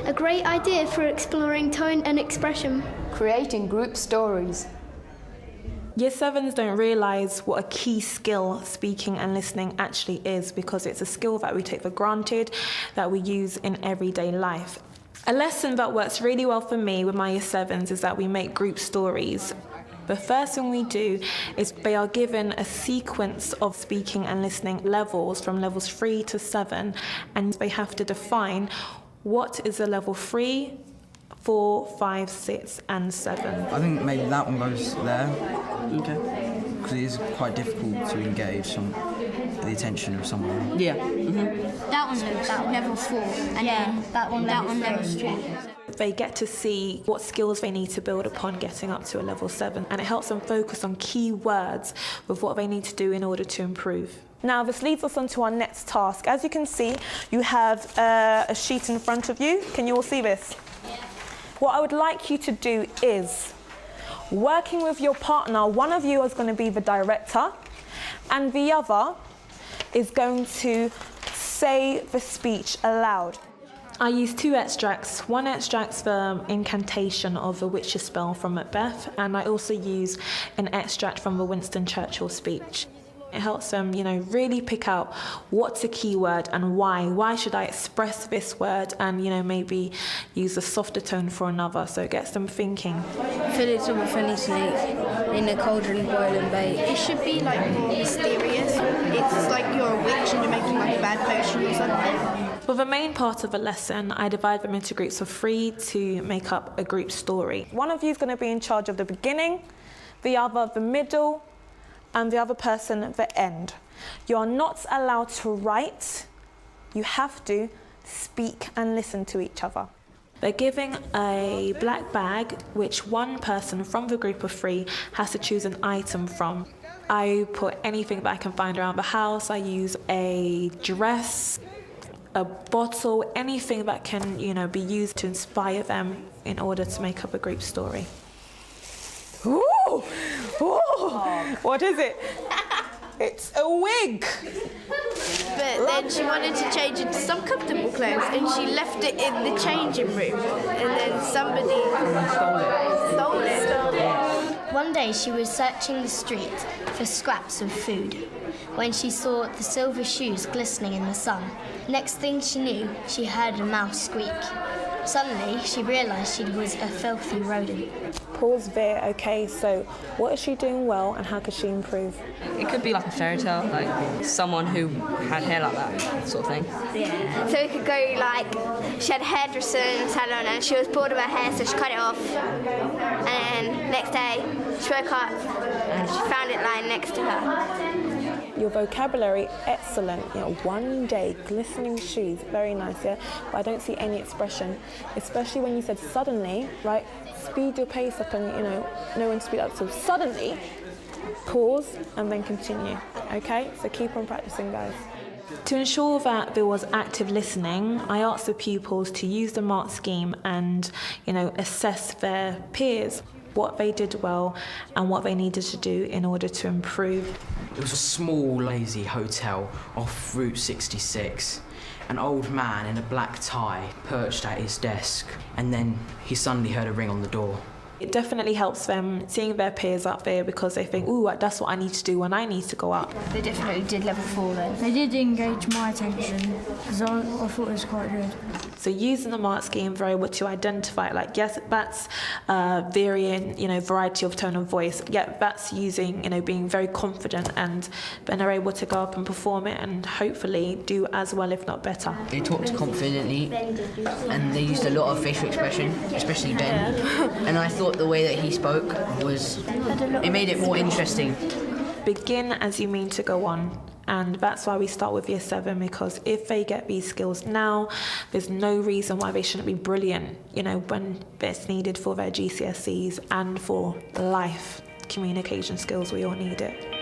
A great idea for exploring tone and expression. Creating group stories. Year 7s don't realise what a key skill speaking and listening actually is, because it's a skill that we take for granted, that we use in everyday life. A lesson that works really well for me with my Year 7s is that we make group stories. The first thing we do is they are given a sequence of speaking and listening levels from levels 3 to 7, and they have to define what is a level 3, 4, 5, 6 and 7. I think maybe that one goes there. Okay. Because it is quite difficult to engage the attention of someone. Yeah. That one's level 4. And then that one level 3. They get to see what skills they need to build upon getting up to a level 7, and it helps them focus on key words with what they need to do in order to improve. Now this leads us on to our next task. As you can see, you have a sheet in front of you. Can you all see this? What I would like you to do is, working with your partner, one of you is going to be the director and the other is going to say the speech aloud. I use 2 extracts. One extract's the incantation of the witch's spell from Macbeth, and I also use an extract from the Winston Churchill speech. It helps them, really pick out what's a key word and why. Why should I express this word and, maybe use a softer tone for another, so it gets them thinking. Fill it up with any snake in a cauldron, boil and bake. It should be more mysterious. It's like you're a witch and you're making a bad potion or something. For the main part of a lesson, I divide them into groups of 3 to make up a group story. One of you is going to be in charge of the beginning, the other the middle, and the other person at the end. You are not allowed to write. You have to speak and listen to each other. They're giving a black bag, which one person from the group of 3 has to choose an item from. I put anything that I can find around the house. I use a dress, a bottle, anything that can, be used to inspire them in order to make up a group story. Ooh! Ooh! What is it? It's a wig! But then she wanted to change into some comfortable clothes and she left it in the changing room. And then somebody stole it. One day she was searching the street for scraps of food when she saw the silver shoes glistening in the sun. Next thing she knew, she heard a mouse squeak. Suddenly, she realised she was a filthy rodent. Pause there. Okay, so what is she doing well and how could she improve? It could be like a fairy tale, like someone who had hair like that, sort of thing. Yeah. So it could go like, she had a hairdresser in the salon and she was bored of her hair, so she cut it off. And then next day, she woke up and she found it lying next to her. Your vocabulary, excellent. One day, glistening shoes, very nice, yeah? But I don't see any expression, especially when you said suddenly, right? Speed your pace up and, know when to speed up. So suddenly, pause and then continue, okay? So keep on practicing, guys. To ensure that there was active listening, I asked the pupils to use the mark scheme and, assess their peers, what they did well and what they needed to do in order to improve. It was a small, lazy hotel off Route 66. An old man in a black tie perched at his desk, and then he suddenly heard a ring on the door. It definitely helps them seeing their peers up there because they think, ooh, that's what I need to do when I need to go up. They definitely did level 4 then. They did engage my attention because I thought it was quite good. So using the mark scheme, they're able to identify, like, yes, that's varying, variety of tone of voice. Yeah, that's using, being very confident, and then they're able to go up and perform it and hopefully do as well, if not better. They talked confidently and they used a lot of facial expression, especially Ben. And I thought the way that he spoke it made it more interesting. Begin as you mean to go on. And that's why we start with Year 7, because if they get these skills now, there's no reason why they shouldn't be brilliant, when it's needed for their GCSEs and for life communication skills. We all need it.